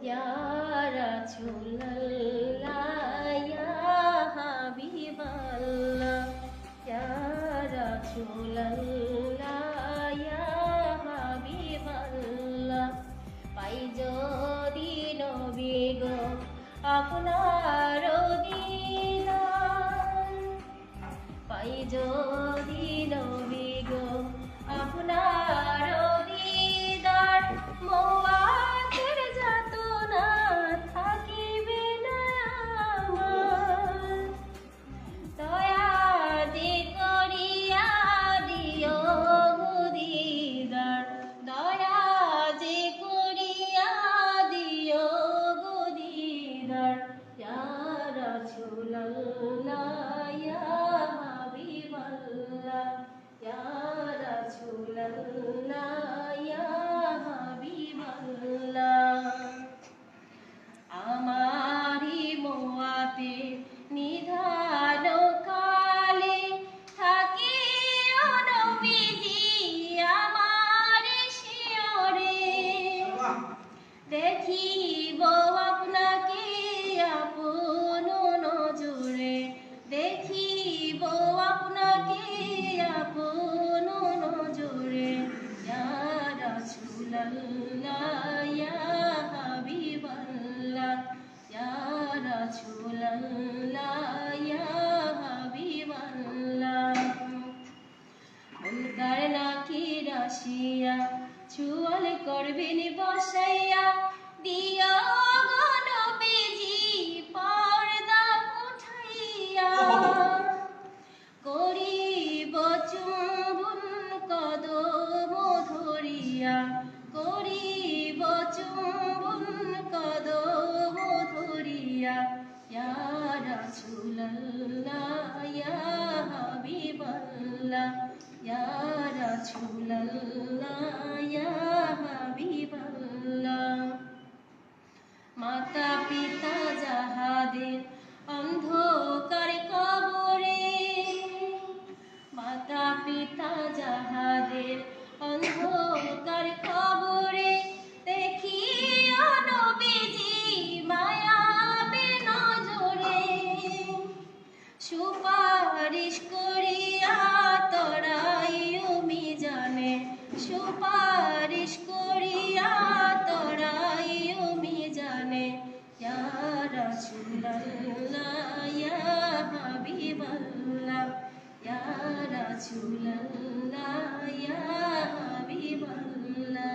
Ya Rasulallah, Ya Habiballah, Ya Rasulallah, Ya Habiballah. পাই যদি নবী গো আপনার দিদার, পাই যদি নবী গো আপনার দিদার, মওয়াতের যাতনা থাকিবে না আমার। দয়া যে করিয়া দিও গো দিদার, দয়া যে করিয়া দিও গো দিদার। ইয়া রাসূলুল্লাহ, ইয়া হাবিবাল্লাহ, ইয়া রাসূলুল্লাহ, ইয়া হাবিবাল্লাহ। আমারি মোয়াতে নিধান কালে থাকিও নবীজি আমার শিয়রে, দেখিব আপনাকে আপন নজরে, দেখিব আপনাকে আপন নজরে। ইয়া রাসূলুল্লাহ, ইয়া হাবিবাল্লাহ, ইয়া রাসূলুল্লাহ, ইয়া হাবিবাল্লাহ। মুনকার নাকির আসিয়া চুয়াল করবেন বসাইয়া, দিও গো নবীজি পর্দা উঠাইয়া, করিব চুম্বন কদম ধরিয়া, করিব চুম্বন কদম ধরিয়া। ইয়া রাসূলুল্লাহ, ইয়া হাবিবাল্লাহ, ইয়া রাসূলুল্লাহ, ইয়া হাবিবাল্লাহ। মাতা পিতা যাহাদের অন্ধকার কবরে, মাতা পিতা যাহাদের অন্ধকার কবরে, দেখিও নবীজি মায়াবে নজরে, সুপারিশ করিয়া তরাইও মিজানে, সুপারিশ করিয়া তরাইও মিজানে। ইয়া রাসূলুল্লাহ, ইয়া হাবিবাল্লাহ, ইয়া রাসূলুল্লাহ, ইয়া হাবিবাল্লাহ।